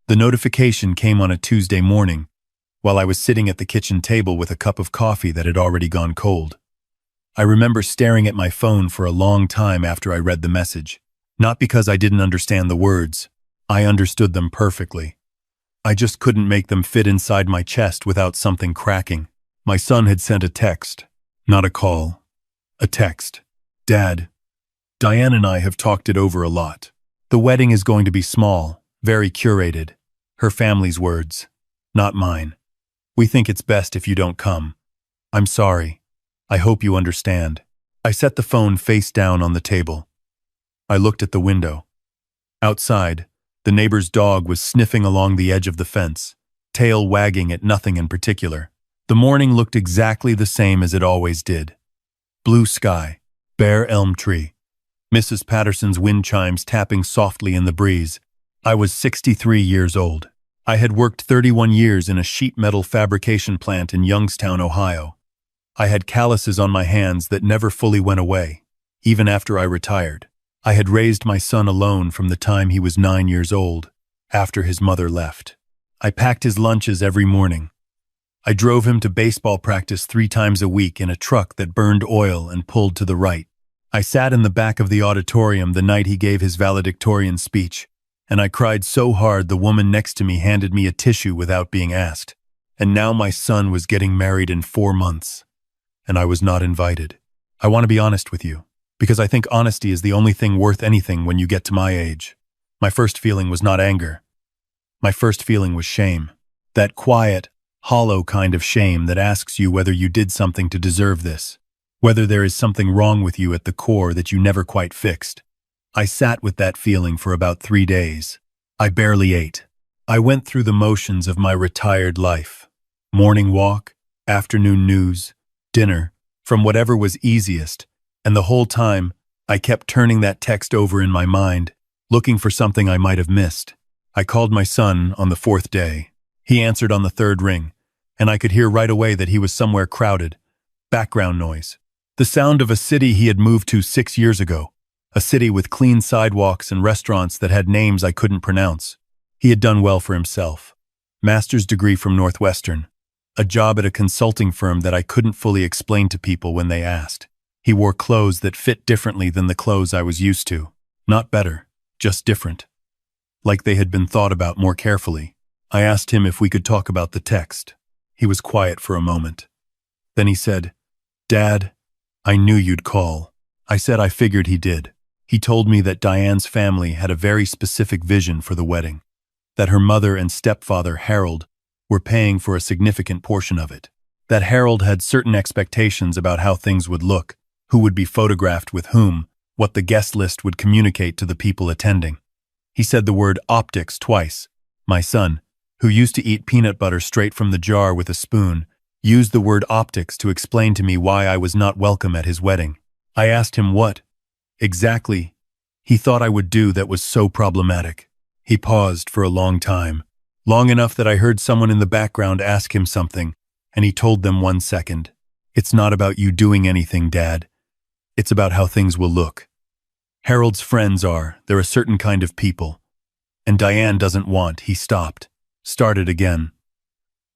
The notification came on a Tuesday morning, while I was sitting at the kitchen table with a cup of coffee that had already gone cold. I remember staring at my phone for a long time after I read the message. Not because I didn't understand the words. I understood them perfectly. I just couldn't make them fit inside my chest without something cracking. My son had sent a text, not a call. A text. Dad, Diane and I have talked it over a lot. The wedding is going to be small, very curated. Her family's words, not mine. We think it's best if you don't come. I'm sorry. I hope you understand. I set the phone face down on the table. I looked at the window. Outside, the neighbor's dog was sniffing along the edge of the fence, tail wagging at nothing in particular. The morning looked exactly the same as it always did. Blue sky, bare elm tree, Mrs. Patterson's wind chimes tapping softly in the breeze. I was 63 years old. I had worked 31 years in a sheet metal fabrication plant in Youngstown, Ohio. I had calluses on my hands that never fully went away, even after I retired. I had raised my son alone from the time he was 9 years old, after his mother left. I packed his lunches every morning. I drove him to baseball practice 3 times a week in a truck that burned oil and pulled to the right. I sat in the back of the auditorium the night he gave his valedictorian speech, and I cried so hard the woman next to me handed me a tissue without being asked. And now my son was getting married in 4 months, and I was not invited. I want to be honest with you, because I think honesty is the only thing worth anything when you get to my age. My first feeling was not anger. My first feeling was shame. That quiet, hollow kind of shame that asks you whether you did something to deserve this, whether there is something wrong with you at the core that you never quite fixed. I sat with that feeling for about 3 days. I barely ate. I went through the motions of my retired life. Morning walk, afternoon news, dinner, from whatever was easiest, and the whole time, I kept turning that text over in my mind, looking for something I might have missed. I called my son on the 4th day. He answered on the 3rd ring, and I could hear right away that he was somewhere crowded. Background noise. The sound of a city he had moved to 6 years ago. A city with clean sidewalks and restaurants that had names I couldn't pronounce. He had done well for himself. Master's degree from Northwestern. A job at a consulting firm that I couldn't fully explain to people when they asked. He wore clothes that fit differently than the clothes I was used to. Not better, just different. Like they had been thought about more carefully. I asked him if we could talk about the text. He was quiet for a moment. Then he said, "Dad, I knew you'd call." I said I figured he did. He told me that Diane's family had a very specific vision for the wedding, that her mother and stepfather, Harold, were paying for a significant portion of it, that Harold had certain expectations about how things would look, who would be photographed with whom, what the guest list would communicate to the people attending. He said the word optics twice. My son, who used to eat peanut butter straight from the jar with a spoon, used the word optics to explain to me why I was not welcome at his wedding. I asked him what exactly he thought I would do that was so problematic. He paused for a long time, long enough that I heard someone in the background ask him something, and he told them 1 second. "It's not about you doing anything, Dad. It's about how things will look. Harold's friends they're a certain kind of people. And Diane doesn't want." He stopped, started again.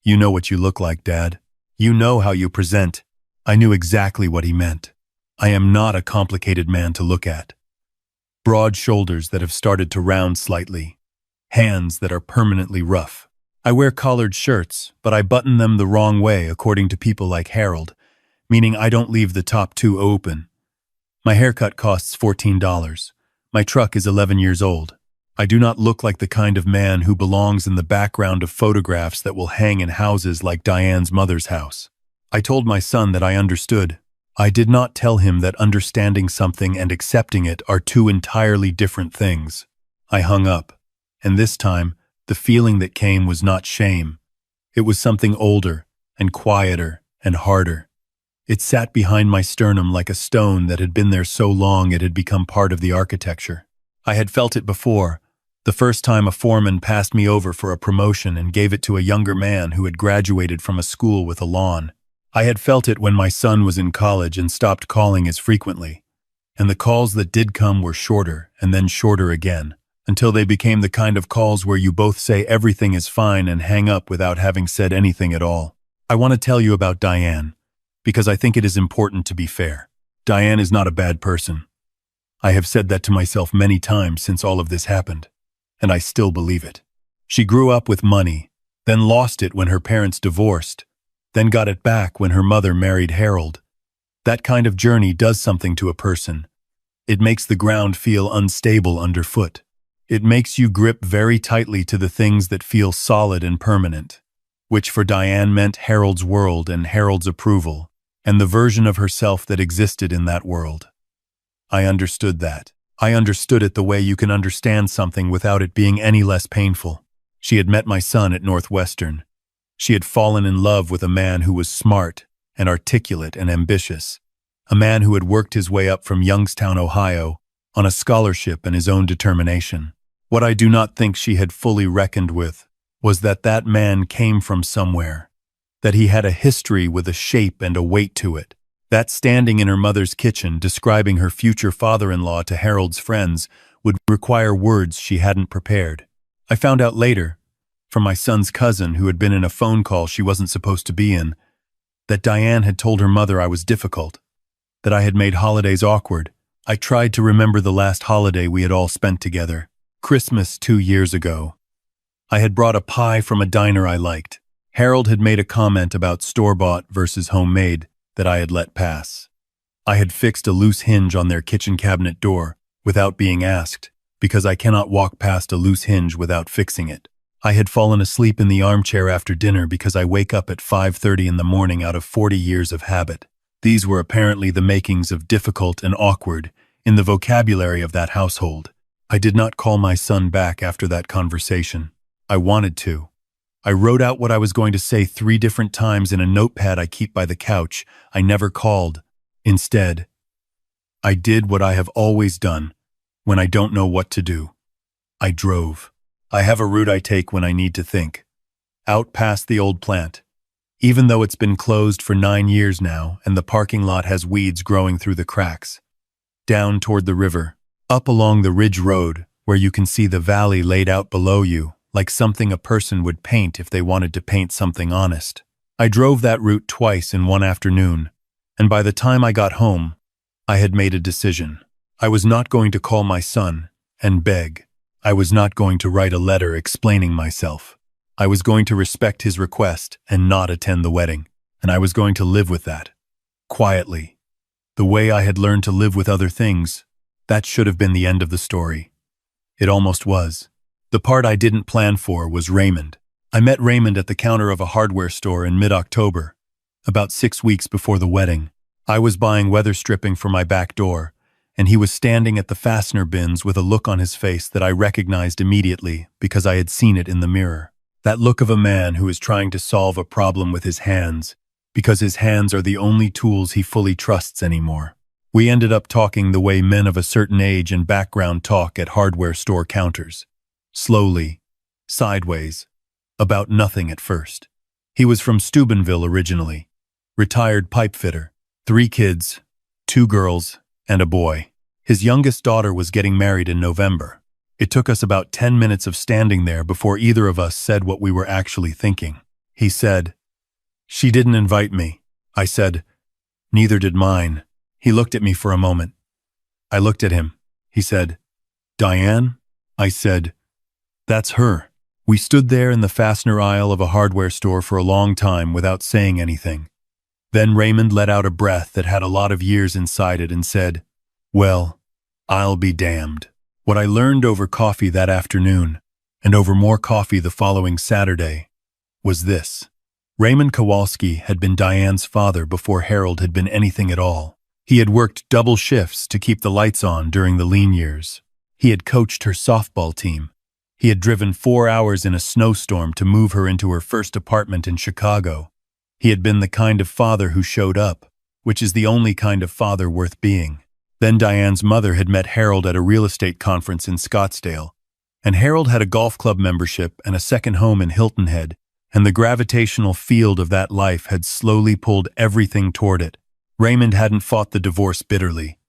"You know what you look like, Dad. You know how you present." I knew exactly what he meant. I am not a complicated man to look at. Broad shoulders that have started to round slightly. Hands that are permanently rough. I wear collared shirts, but I button them the wrong way according to people like Harold, meaning I don't leave the top 2 open. My haircut costs $14. My truck is 11 years old. I do not look like the kind of man who belongs in the background of photographs that will hang in houses like Diane's mother's house. I told my son that I understood. I did not tell him that understanding something and accepting it are 2 entirely different things. I hung up, and this time, the feeling that came was not shame. It was something older and quieter and harder. It sat behind my sternum like a stone that had been there so long it had become part of the architecture. I had felt it before, the first time a foreman passed me over for a promotion and gave it to a younger man who had graduated from a school with a lawn. I had felt it when my son was in college and stopped calling as frequently, and the calls that did come were shorter and then shorter again. until they became the kind of calls where you both say everything is fine and hang up without having said anything at all. I want to tell you about Diane, because I think it is important to be fair. Diane is not a bad person. I have said that to myself many times since all of this happened, and I still believe it. She grew up with money, then lost it when her parents divorced, then got it back when her mother married Harold. That kind of journey does something to a person. It makes the ground feel unstable underfoot. It makes you grip very tightly to the things that feel solid and permanent, which for Diane meant Harold's world and Harold's approval, and the version of herself that existed in that world. I understood that. I understood it the way you can understand something without it being any less painful. She had met my son at Northwestern. She had fallen in love with a man who was smart and articulate and ambitious, a man who had worked his way up from Youngstown, Ohio, on a scholarship and his own determination. What I do not think she had fully reckoned with was that that man came from somewhere, that he had a history with a shape and a weight to it. That standing in her mother's kitchen describing her future father-in-law to Harold's friends would require words she hadn't prepared. I found out later, from my son's cousin who had been in a phone call she wasn't supposed to be in, that Diane had told her mother I was difficult, that I had made holidays awkward. I tried to remember the last holiday we had all spent together, Christmas 2 years ago. I had brought a pie from a diner I liked. Harold had made a comment about store-bought versus homemade that I had let pass. I had fixed a loose hinge on their kitchen cabinet door without being asked, because I cannot walk past a loose hinge without fixing it. I had fallen asleep in the armchair after dinner because I wake up at 5:30 in the morning out of 40 years of habit. These were apparently the makings of difficult and awkward in the vocabulary of that household. I did not call my son back after that conversation. I wanted to. I wrote out what I was going to say 3 different times in a notepad I keep by the couch. I never called. Instead, I did what I have always done when I don't know what to do. I drove. I have a route I take when I need to think. Out past the old plant. Even though it's been closed for 9 years now and the parking lot has weeds growing through the cracks. Down toward the river. Up along the ridge road where you can see the valley laid out below you, like something a person would paint if they wanted to paint something honest. I drove that route twice in one afternoon, and by the time I got home, I had made a decision. I was not going to call my son and beg. I was not going to write a letter explaining myself. I was going to respect his request and not attend the wedding, and I was going to live with that. Quietly. The way I had learned to live with other things, that should have been the end of the story. It almost was. The part I didn't plan for was Raymond. I met Raymond at the counter of a hardware store in mid-October, about 6 weeks before the wedding. I was buying weather stripping for my back door, and he was standing at the fastener bins with a look on his face that I recognized immediately because I had seen it in the mirror. That look of a man who is trying to solve a problem with his hands, because his hands are the only tools he fully trusts anymore. We ended up talking the way men of a certain age and background talk at hardware store counters. Slowly, sideways, about nothing at first. He was from Steubenville originally, retired pipe fitter, 3 kids, 2 girls, and a boy. His youngest daughter was getting married in November. It took us about 10 minutes of standing there before either of us said what we were actually thinking. He said, "She didn't invite me." I said, "Neither did mine." He looked at me for a moment. I looked at him. He said, "Diane?" I said, "That's her." We stood there in the fastener aisle of a hardware store for a long time without saying anything. Then Raymond let out a breath that had a lot of years inside it and said, "Well, I'll be damned." What I learned over coffee that afternoon, and over more coffee the following Saturday, was this. Raymond Kowalski had been Diane's father before Harold had been anything at all. He had worked double shifts to keep the lights on during the lean years. He had coached her softball team. He had driven 4 hours in a snowstorm to move her into her first apartment in Chicago. He had been the kind of father who showed up, which is the only kind of father worth being. Then Diane's mother had met Harold at a real estate conference in Scottsdale, and Harold had a golf club membership and a second home in Hilton Head, and the gravitational field of that life had slowly pulled everything toward it. Raymond hadn't fought the divorce bitterly.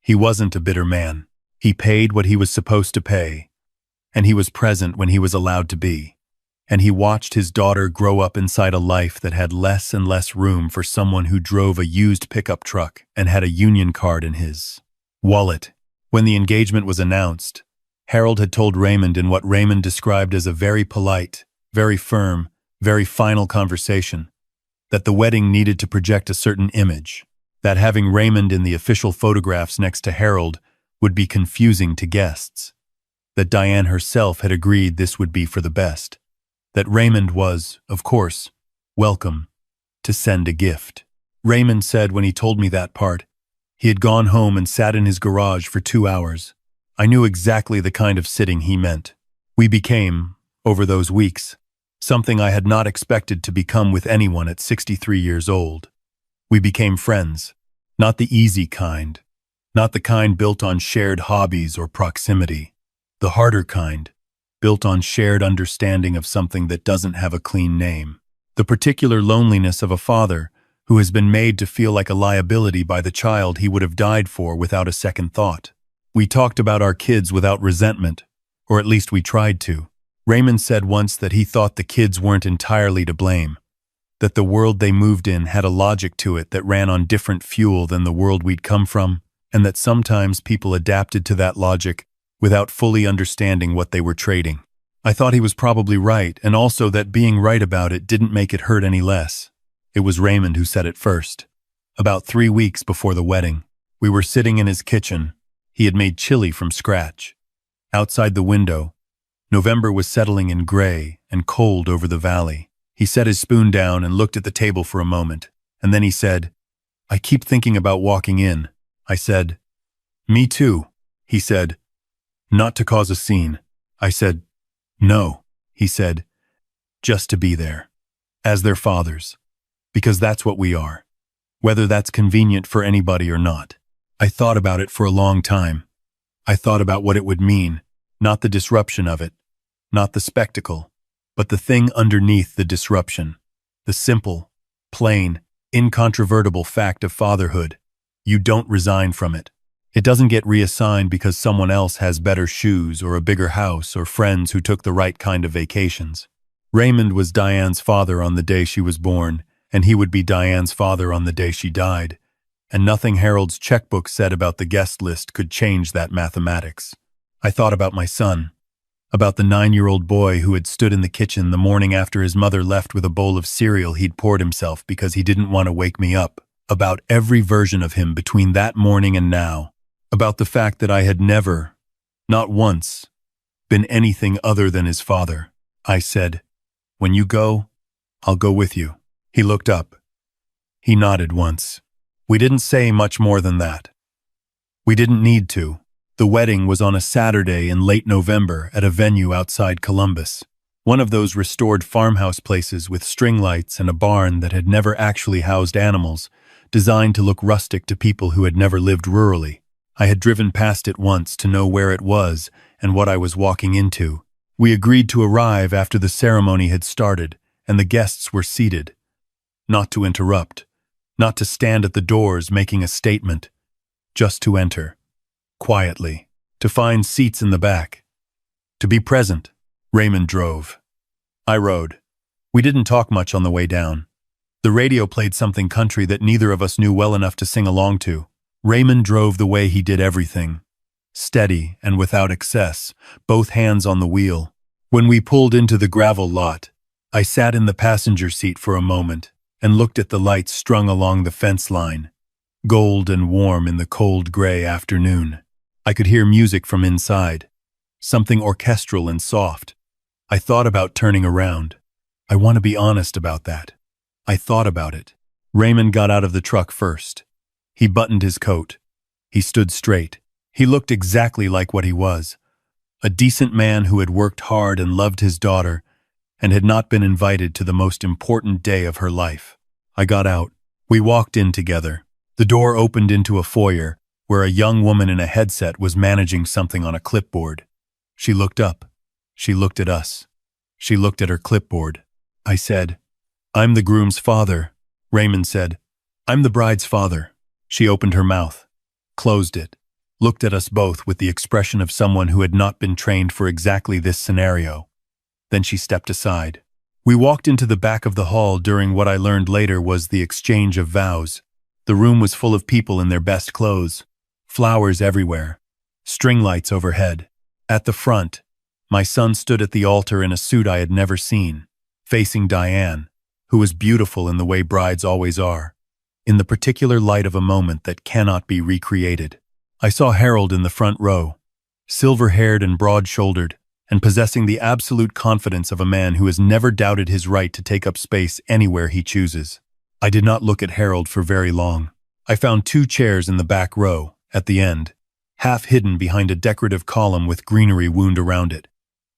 He wasn't a bitter man. He paid what he was supposed to pay, and he was present when he was allowed to be. And he watched his daughter grow up inside a life that had less and less room for someone who drove a used pickup truck and had a union card in his wallet. When the engagement was announced, Harold had told Raymond in what Raymond described as a very polite, very firm, very final conversation, that the wedding needed to project a certain image, that having Raymond in the official photographs next to Harold would be confusing to guests, that Diane herself had agreed this would be for the best, that Raymond was, of course, welcome to send a gift. Raymond said when he told me that part, he had gone home and sat in his garage for 2 hours. I knew exactly the kind of sitting he meant. We became, over those weeks, something I had not expected to become with anyone at 63 years old. We became friends, not the easy kind, not the kind built on shared hobbies or proximity, the harder kind, built on shared understanding of something that doesn't have a clean name, the particular loneliness of a father who has been made to feel like a liability by the child he would have died for without a second thought. We talked about our kids without resentment, or at least we tried to. Raymond said once that he thought the kids weren't entirely to blame, that the world they moved in had a logic to it that ran on different fuel than the world we'd come from, and that sometimes people adapted to that logic without fully understanding what they were trading. I thought he was probably right, and also that being right about it didn't make it hurt any less. It was Raymond who said it first. About 3 weeks before the wedding, we were sitting in his kitchen. He had made chili from scratch. Outside the window, November was settling in gray and cold over the valley. He set his spoon down and looked at the table for a moment, and then he said, "I keep thinking about walking in." I said, "Me too." He said, "Not to cause a scene." I said, "No." He said, "Just to be there. As their fathers. Because that's what we are. Whether that's convenient for anybody or not." I thought about it for a long time. I thought about what it would mean, not the disruption of it, not the spectacle, but the thing underneath the disruption, the simple, plain, incontrovertible fact of fatherhood. You don't resign from it. It doesn't get reassigned because someone else has better shoes or a bigger house or friends who took the right kind of vacations. Raymond was Diane's father on the day she was born, and he would be Diane's father on the day she died, and nothing Harold's checkbook said about the guest list could change that mathematics. I thought about my son, about the 9-year-old boy who had stood in the kitchen the morning after his mother left with a bowl of cereal he'd poured himself because he didn't want to wake me up, about every version of him between that morning and now, about the fact that I had never, not once, been anything other than his father. I said, "When you go, I'll go with you." He looked up. He nodded once. We didn't say much more than that. We didn't need to. The wedding was on a Saturday in late November at a venue outside Columbus, one of those restored farmhouse places with string lights and a barn that had never actually housed animals, designed to look rustic to people who had never lived rurally. I had driven past it once to know where it was and what I was walking into. We agreed to arrive after the ceremony had started and the guests were seated. Not to interrupt, not to stand at the doors making a statement, just to enter, quietly, to find seats in the back, to be present. Raymond drove. I rode. We didn't talk much on the way down. The radio played something country that neither of us knew well enough to sing along to. Raymond drove the way he did everything, steady and without excess, both hands on the wheel. When we pulled into the gravel lot, I sat in the passenger seat for a moment and looked at the lights strung along the fence line, gold and warm in the cold gray afternoon. I could hear music from inside, something orchestral and soft. I thought about turning around. I want to be honest about that. I thought about it. Raymond got out of the truck first. He buttoned his coat. He stood straight. He looked exactly like what he was, a decent man who had worked hard and loved his daughter and had not been invited to the most important day of her life. I got out. We walked in together. The door opened into a foyer where a young woman in a headset was managing something on a clipboard. She looked up. She looked at us. She looked at her clipboard. I said, "I'm the groom's father." Raymond said, "I'm the bride's father." She opened her mouth, closed it, looked at us both with the expression of someone who had not been trained for exactly this scenario. Then she stepped aside. We walked into the back of the hall during what I learned later was the exchange of vows. The room was full of people in their best clothes, flowers everywhere, string lights overhead. At the front, my son stood at the altar in a suit I had never seen, facing Diane, who was beautiful in the way brides always are, in the particular light of a moment that cannot be recreated. I saw Harold in the front row, silver-haired and broad-shouldered, and possessing the absolute confidence of a man who has never doubted his right to take up space anywhere he chooses. I did not look at Harold for very long. I found 2 chairs in the back row, at the end, half hidden behind a decorative column with greenery wound around it.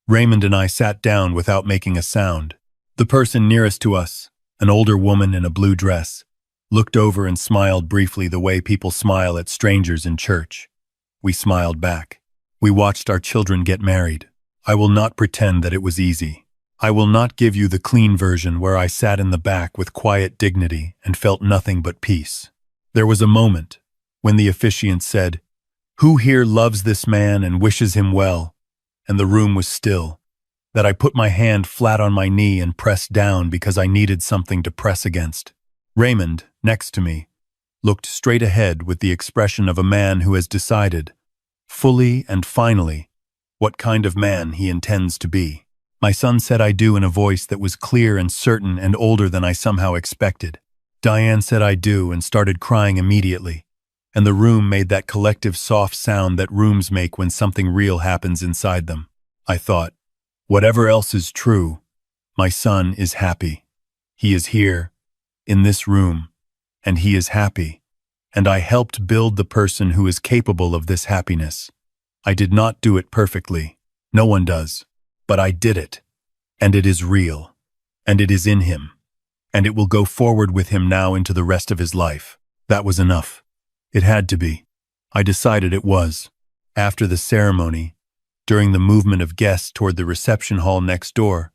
Raymond and I sat down without making a sound. The person nearest to us, an older woman in a blue dress, looked over and smiled briefly the way people smile at strangers in church. We smiled back. We watched our children get married. I will not pretend that it was easy. I will not give you the clean version where I sat in the back with quiet dignity and felt nothing but peace. There was a moment when the officiant said, "Who here loves this man and wishes him well?" And the room was still, that I put my hand flat on my knee and pressed down because I needed something to press against. Raymond, next to me, looked straight ahead with the expression of a man who has decided, fully and finally, what kind of man he intends to be. My son said I do in a voice that was clear and certain and older than I somehow expected. Diane said I do and started crying immediately, and the room made that collective soft sound that rooms make when something real happens inside them. I thought, whatever else is true, my son is happy. He is here, in this room, and he is happy, and I helped build the person who is capable of this happiness. I did not do it perfectly. No one does. But I did it, and it is real, and it is in him, and it will go forward with him now into the rest of his life. That was enough. It had to be. I decided it was. After the ceremony, during the movement of guests toward the reception hall next door,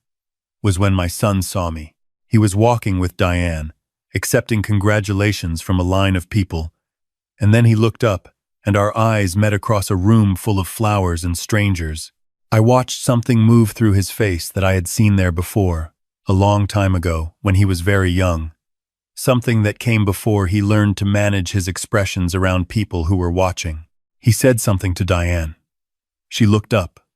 was when my son saw me. He was walking with Diane, accepting congratulations from a line of people, and then he looked up, and our eyes met across a room full of flowers and strangers. I watched something move through his face that I had seen there before, a long time ago, when he was very young. Something that came before he learned to manage his expressions around people who were watching. He said something to Diane. She looked up.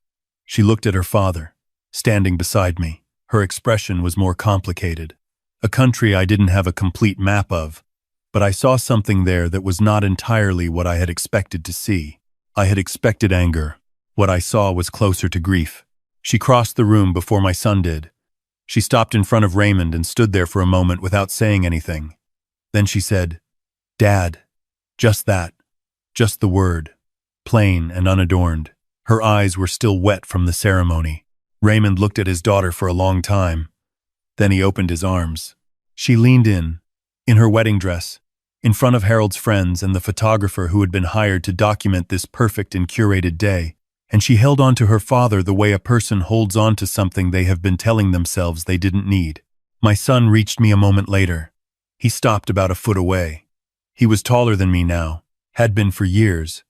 She looked at her father, standing beside me. Her expression was more complicated. A country I didn't have a complete map of, but I saw something there that was not entirely what I had expected to see. I had expected anger. What I saw was closer to grief. She crossed the room before my son did. She stopped in front of Raymond and stood there for a moment without saying anything. Then she said, "Dad." Just that. Just the word. Plain and unadorned. Her eyes were still wet from the ceremony. Raymond looked at his daughter for a long time. Then he opened his arms. She leaned in her wedding dress, in front of Harold's friends and the photographer who had been hired to document this perfect and curated day. And she held on to her father the way a person holds on to something they have been telling themselves they didn't need. My son reached me a moment later. He stopped about a foot away. He was taller than me now, had been for years,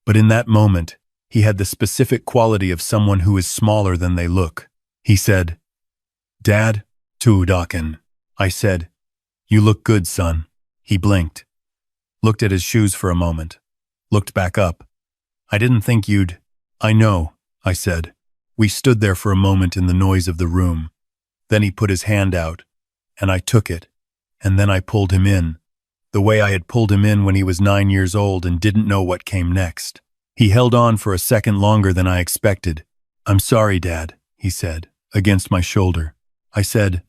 but in that moment, he had the specific quality of someone who is smaller than they look. He said, "Dad, Tuudaken." I said, "You look good, son." He blinked, looked at his shoes for a moment, looked back up. "I didn't think you'd—" "I know," I said. We stood there for a moment in the noise of the room. Then he put his hand out, and I took it, and then I pulled him in, the way I had pulled him in when he was 9 years old and didn't know what came next. He held on for a second longer than I expected. "I'm sorry, Dad," he said, against my shoulder. I said,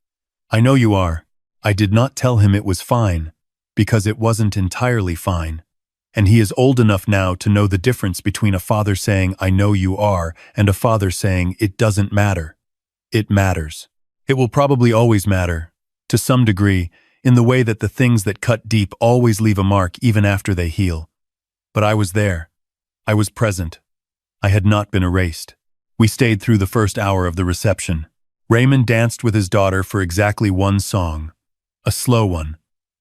"I know you are." I did not tell him it was fine, because it wasn't entirely fine. And he is old enough now to know the difference between a father saying, "I know you are," and a father saying, "It doesn't matter." It matters. It will probably always matter, to some degree, in the way that the things that cut deep always leave a mark even after they heal. But I was there. I was present. I had not been erased. We stayed through the first hour of the reception. Raymond danced with his daughter for exactly one song, a slow one,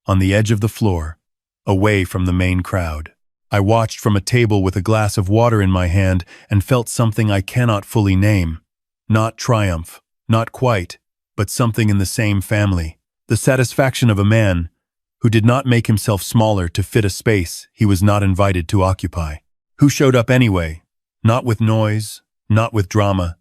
on the edge of the floor, away from the main crowd. I watched from a table with a glass of water in my hand and felt something I cannot fully name. Not triumph, not quite, but something in the same family. The satisfaction of a man who did not make himself smaller to fit a space he was not invited to occupy. Who showed up anyway, not with noise, not with drama,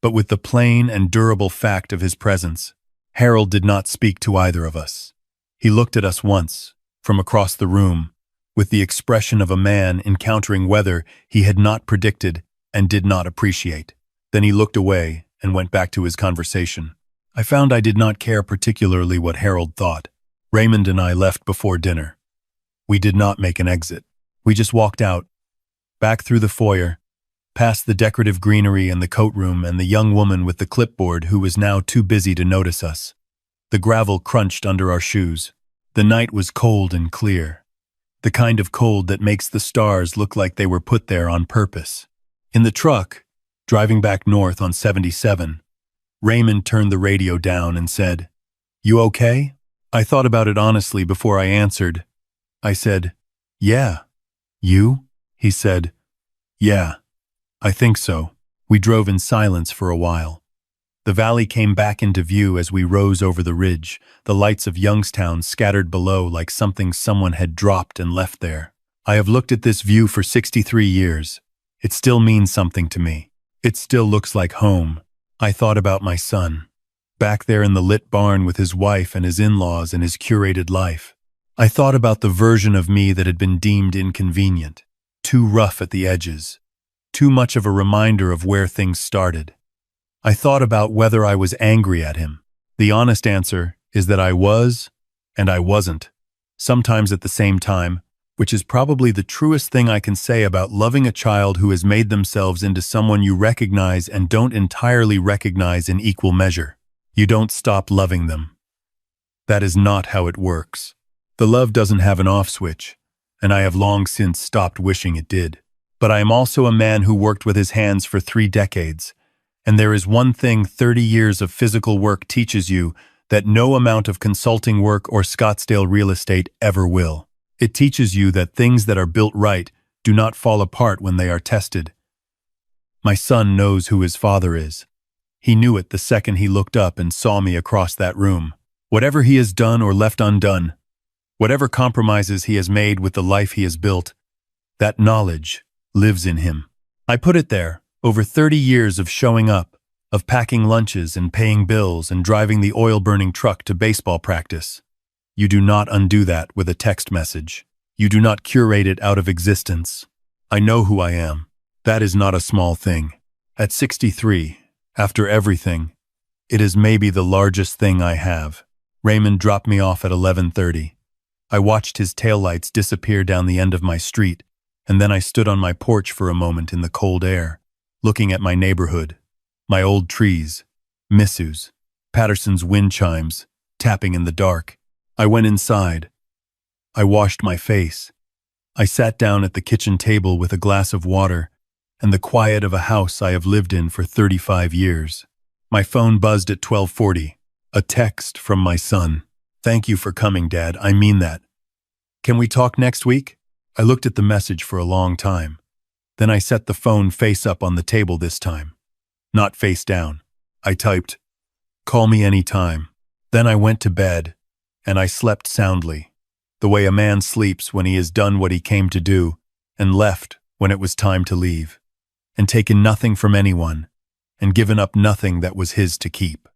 but with the plain and durable fact of his presence. Harold did not speak to either of us. He looked at us once, from across the room, with the expression of a man encountering weather he had not predicted and did not appreciate. Then he looked away and went back to his conversation. I found I did not care particularly what Harold thought. Raymond and I left before dinner. We did not make an exit. We just walked out, back through the foyer, past the decorative greenery and the coat room and the young woman with the clipboard who was now too busy to notice us. The gravel crunched under our shoes. The night was cold and clear. The kind of cold that makes the stars look like they were put there on purpose. In the truck, driving back north on 77, Raymond turned the radio down and said, "You okay?" I thought about it honestly before I answered. I said, "Yeah." "You?" He said, "Yeah, I think so." We drove in silence for a while. The valley came back into view as we rose over the ridge, the lights of Youngstown scattered below like something someone had dropped and left there. I have looked at this view for 63 years. It still means something to me. It still looks like home. I thought about my son, back there in the lit barn with his wife and his in-laws and his curated life. I thought about the version of me that had been deemed inconvenient, too rough at the edges, too much of a reminder of where things started. I thought about whether I was angry at him. The honest answer is that I was, and I wasn't, sometimes at the same time, which is probably the truest thing I can say about loving a child who has made themselves into someone you recognize and don't entirely recognize in equal measure. You don't stop loving them. That is not how it works. The love doesn't have an off switch, and I have long since stopped wishing it did. But I am also a man who worked with his hands for 3 decades, and there is one thing 30 years of physical work teaches you that no amount of consulting work or Scottsdale real estate ever will. It teaches you that things that are built right do not fall apart when they are tested. My son knows who his father is. He knew it the second he looked up and saw me across that room. Whatever he has done or left undone, whatever compromises he has made with the life he has built, that knowledge lives in him. I put it there, over 30 years of showing up, of packing lunches and paying bills and driving the oil-burning truck to baseball practice. You do not undo that with a text message. You do not curate it out of existence. I know who I am. That is not a small thing. At 63, after everything, it is maybe the largest thing I have. Raymond dropped me off at 11:30. I watched his taillights disappear down the end of my street, and then I stood on my porch for a moment in the cold air, looking at my neighborhood, my old trees, Missu's, Patterson's wind chimes, tapping in the dark. I went inside. I washed my face. I sat down at the kitchen table with a glass of water and the quiet of a house I have lived in for 35 years. My phone buzzed at 12:40. A text from my son. "Thank you for coming, Dad. I mean that. Can we talk next week?" I looked at the message for a long time. Then I set the phone face up on the table this time, not face down. I typed, "Call me anytime." Then I went to bed, and I slept soundly, the way a man sleeps when he has done what he came to do and left when it was time to leave, and taken nothing from anyone, and given up nothing that was his to keep.